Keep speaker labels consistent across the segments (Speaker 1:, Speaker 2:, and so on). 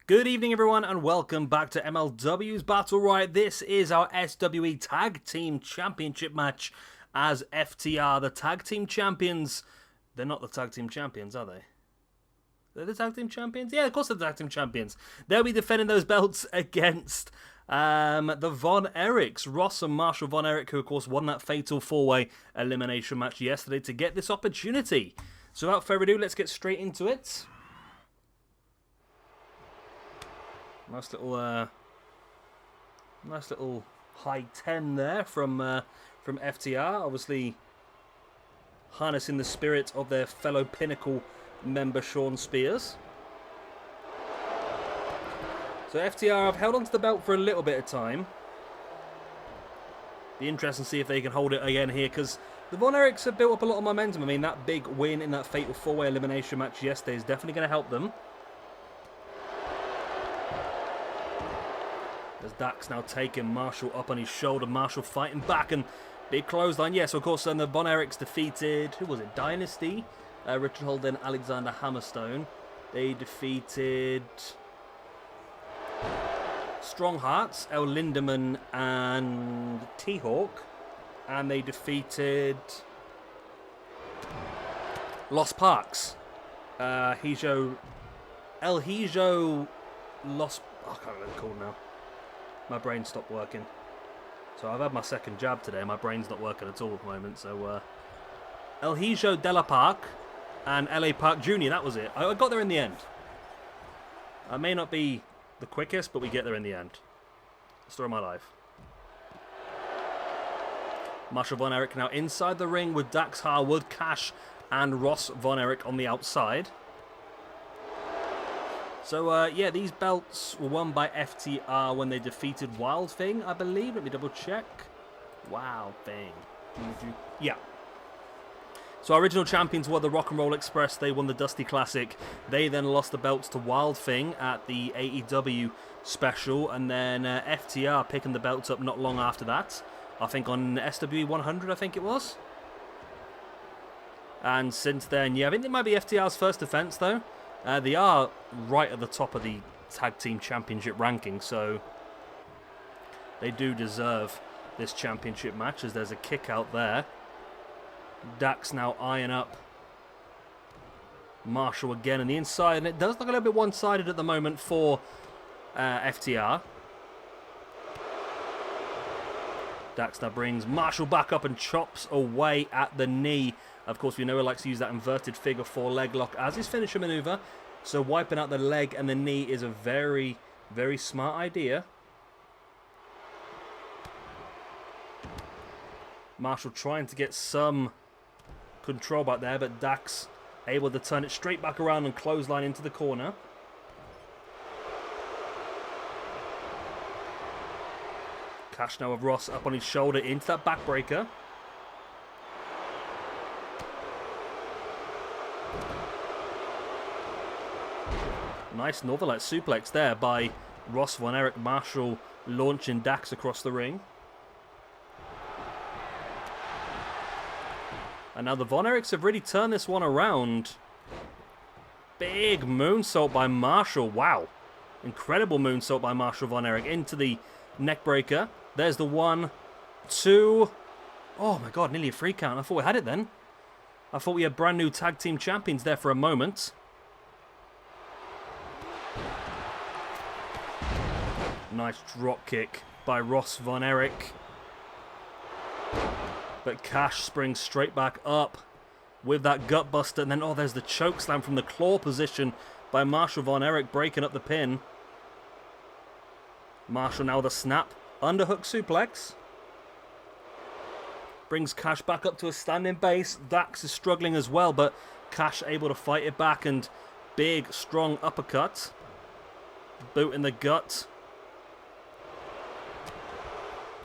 Speaker 1: Good evening, everyone, and welcome back to MLW's Battle Riot. This is our SWE Tag Team Championship match as FTR, the Tag Team Champions. They're not the Tag Team Champions, are they? They're the Tag Team Champions? Yeah, of course they're the Tag Team Champions. They'll be defending those belts against the Von Erichs. Ross and Marshall Von Erich, who, of course, won that fatal four-way elimination match yesterday to get this opportunity. So without further ado, let's get straight into it. Nice little high 10 there from FTR. Obviously, harnessing the spirit of their fellow Pinnacle member Shawn Spears. So FTR have held onto the belt for a little bit of time. Be interesting to see if they can hold it again here, because the Von Erichs have built up a lot of momentum. I mean, that big win in that fatal four-way elimination match yesterday is definitely going to help them. As Dax now taking Marshall up on his shoulder. Marshall fighting back and big clothesline. Yes, of course, the Von Erichs defeated, who was it, Dynasty? Richard Holden, Alexander Hammerstone. They defeated Strong Hearts, El Lindemann and T-Hawk. And they defeated Lost Parks. El Hijo Lost... I can't remember what they're called now. My brain stopped working. So I've had my second jab today. My brain's not working at all at the moment. So El Hijo de la Park and LA Park Jr. That was it. I got there in the end. I may not be the quickest, but we get there in the end. Story of my life. Marshall Von Erich now inside the ring with Dax Harwood, Cash, and Ross Von Erich on the outside. So, yeah, these belts were won by FTR when they defeated Wild Thing, I believe. Let me double check. Wild Thing. Yeah. So our original champions were the Rock and Roll Express. They won the Dusty Classic. They then lost the belts to Wild Thing at the AEW special. And then FTR picking the belts up not long after that. I think on SWE 100, I think it was. And since then, yeah, I think it might be FTR's first defense, though. They are right at the top of the Tag Team Championship ranking, so they do deserve this championship match, as there's a kick out there. Dax now eyeing up Marshall again on the inside, and it does look a little bit one-sided at the moment for FTR. Dax now brings Marshall back up and chops away at the knee. Of course, we know he likes to use that inverted figure four leg lock as his finisher maneuver. So wiping out the leg and the knee is a very, very smart idea. Marshall trying to get some control back there, but Dax able to turn it straight back around and clothesline into the corner. Cash now with Ross up on his shoulder into that backbreaker. Nice Northern Light suplex there by Ross Von Erich. Marshall launching Dax across the ring. And now the Von Erichs have really turned this one around. Big moonsault by Marshall. Wow. Incredible moonsault by Marshall Von Erich into the neckbreaker. There's the 1, 2. Oh my god, nearly a 3 count. I thought we had it then. I thought we had brand new tag team champions there for a moment. Nice drop kick by Ross Von Erich. But Cash springs straight back up with that gut buster. And then, oh, there's the choke slam from the claw position by Marshall Von Erich, breaking up the pin. Marshall now with a snap. Underhook suplex. Brings Cash back up to a standing base. Dax is struggling as well, but Cash able to fight it back. And big, strong uppercut. Boot in the gut.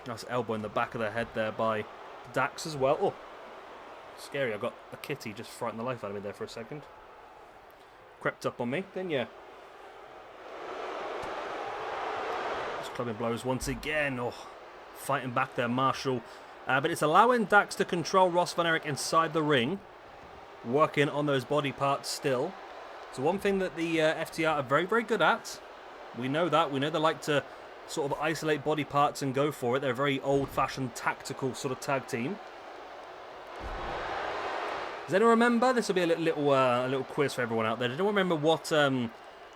Speaker 1: Nice elbow in the back of the head there by Dax as well. Oh, scary. I got a kitty just frightened the life out of me there for a second. Crept up on me, then yeah. Just clubbing blows once again. Oh, fighting back there, Marshall. But it's allowing Dax to control Ross Von Erich inside the ring. Working on those body parts still. So one thing that the FTR are very, very good at We know that. We know they like to sort of isolate body parts and go for it. They're a very old-fashioned, tactical sort of tag team. Does anyone remember? This will be a little quiz for everyone out there. Does anyone remember what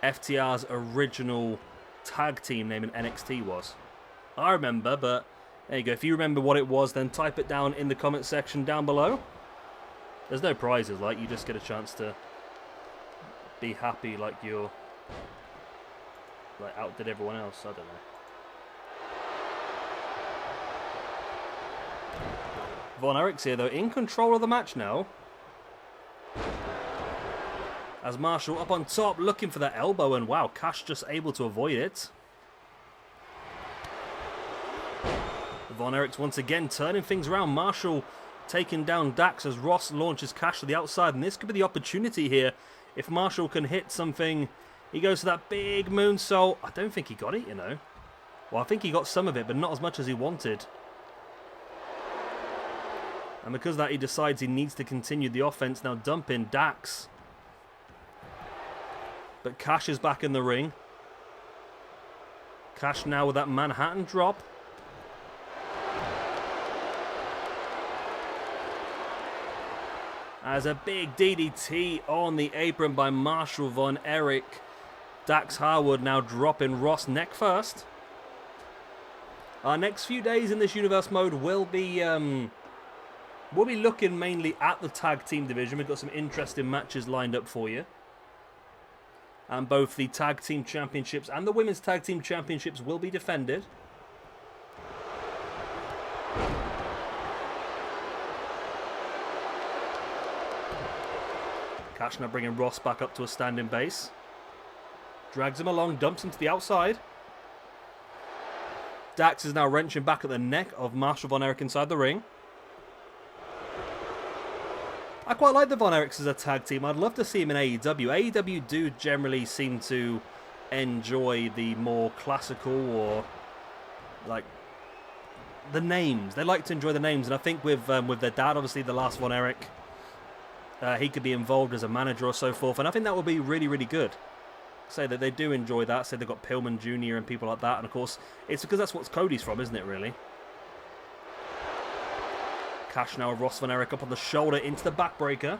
Speaker 1: FTR's original tag team name in NXT was? I remember, but there you go. If you remember what it was, then type it down in the comment section down below. There's no prizes, like, you just get a chance to be happy like you're, like, outdid everyone else. I don't know. Von Erichs here, though, in control of the match now. As Marshall up on top, looking for that elbow, and wow, Cash just able to avoid it. Von Erichs once again turning things around. Marshall taking down Dax as Ross launches Cash to the outside, and this could be the opportunity here. If Marshall can hit something, he goes to that big moonsault. I don't think he got it, you know. Well, I think he got some of it, but not as much as he wanted. And because of that, he decides he needs to continue the offense, now dumping Dax. But Cash is back in the ring. Cash now with that Manhattan drop. As a big DDT on the apron by Marshall Von Erich. Dax Harwood now dropping Ross neck first. Our next few days in this universe mode will be looking mainly at the tag team division. We've got some interesting matches lined up for you. And both the tag team championships and the women's tag team championships will be defended. Cash now bringing Ross back up to a standing base. Drags him along, dumps him to the outside. Dax is now wrenching back at the neck of Marshall Von Erich inside the ring. I quite like the Von Erichs as a tag team. I'd love to see him in AEW. AEW do generally seem to enjoy the more classical or, like, the names. They like to enjoy the names, and I think with their dad, obviously, the last Von Erich, he could be involved as a manager or so forth, and I think that would be really, really good. Say that they do enjoy that. Say they've got Pillman Jr. and people like that, and of course, it's because that's what Cody's from, isn't it, really? Cash now with Ross Von Erich up on the shoulder into the backbreaker.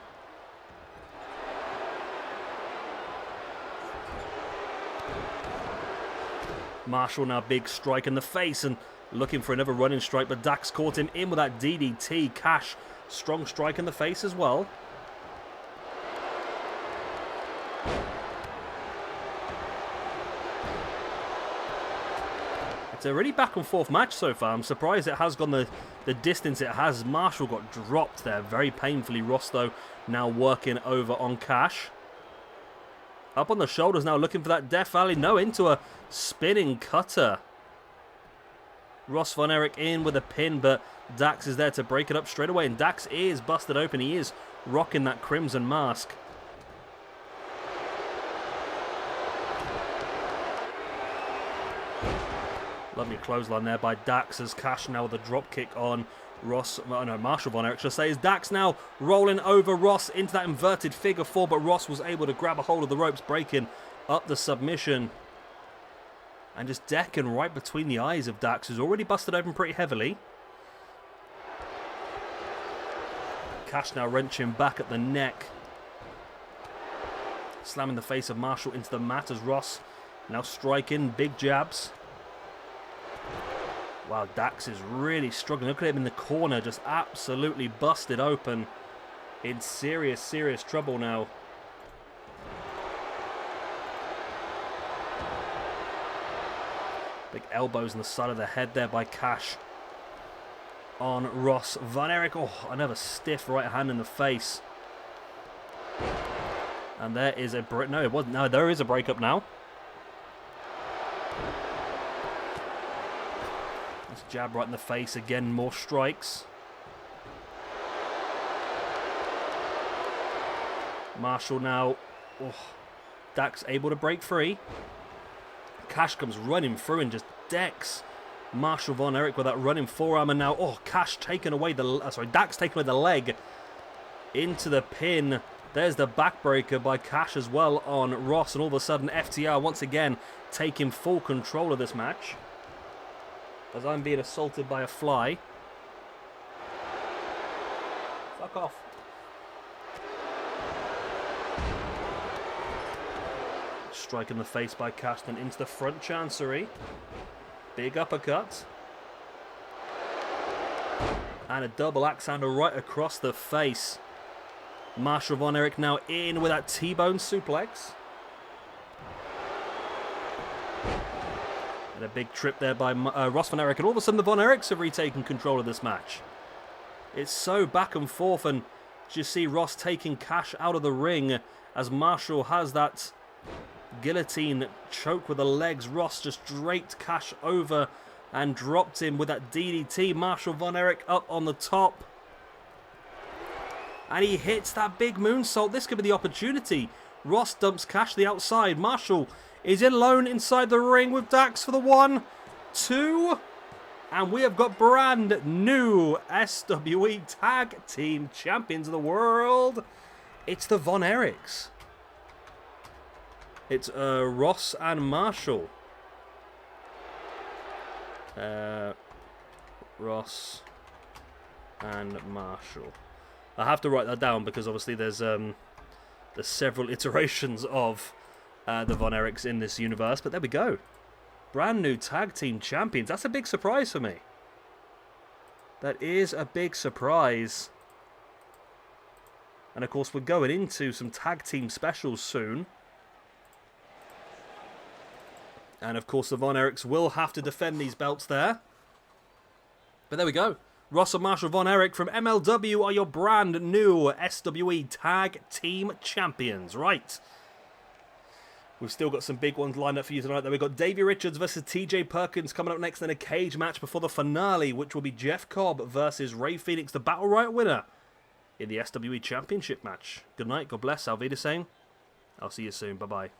Speaker 1: Marshall now big strike in the face and looking for another running strike, but Dax caught him in with that DDT. Cash, strong strike in the face as well. It's a really back and forth match so far. I'm surprised it has gone the distance it has. Marshall got dropped there very painfully. Ross, though, now working over on Cash. Up on the shoulders now, looking for that Death Valley. No, into a spinning cutter. Ross Von Erich in with a pin, but Dax is there to break it up straight away. And Dax is busted open. He is rocking that crimson mask. Lovely clothesline there by Dax as Cash now with a drop kick on Marshall Von Erich, should I say. Is Dax now rolling over Ross into that inverted figure four, but Ross was able to grab a hold of the ropes, breaking up the submission. And just decking right between the eyes of Dax, who's already busted open pretty heavily. Cash now wrenching back at the neck. Slamming the face of Marshall into the mat as Ross now striking big jabs. Wow, Dax is really struggling. Look at him in the corner, just absolutely busted open. In serious, serious trouble now. Big elbows in the side of the head there by Cash on Ross Von Erich. Oh, another stiff right hand in the face. And there is a break. No, it wasn't. No, there is a breakup now. Jab right in the face again, more strikes. Marshall now. Oh, Dax able to break free. Cash comes running through and just decks Marshall Von Erich with that running forearm, and now Cash taking away the Dax taking away the leg into the pin. There's the backbreaker by Cash as well on Ross. And all of a sudden, FTR once again taking full control of this match. As I'm being assaulted by a fly. Fuck off. Strike in the face by Cash, then into the front chancery. Big uppercut. And a double axe handle right across the face. Marshall Von Erich now in with that T-bone suplex. And a big trip there by Ross Von Erich. And all of a sudden the Von Erichs have retaken control of this match. It's so back and forth. And you see Ross taking Cash out of the ring as Marshall has that guillotine choke with the legs. Ross just draped Cash over and dropped him with that DDT. Marshall Von Erich up on the top. And he hits that big moonsault. This could be the opportunity. Ross dumps Cash to the outside. Marshall is in alone inside the ring with Dax for the 1, 2. And we have got brand new SWE Tag Team Champions of the World. It's the Von Erichs. It's Ross and Marshall. Ross and Marshall. I have to write that down because obviously there's several iterations of the Von Erichs in this universe. But there we go. Brand new tag team champions. That's a big surprise for me. That is a big surprise. And of course we're going into some tag team specials soon. And of course the Von Erichs will have to defend these belts there. But there we go. Ross and Marshall Von Erich from MLW are your brand new SWE Tag Team Champions. Right. We've still got some big ones lined up for you tonight. We've got Davey Richards versus TJ Perkins coming up next in a cage match before the finale, which will be Jeff Cobb versus Ray Phoenix, the Battle Royal winner in the SWE Championship match. Good night. God bless. Auf Wiedersehen. I'll see you soon. Bye-bye.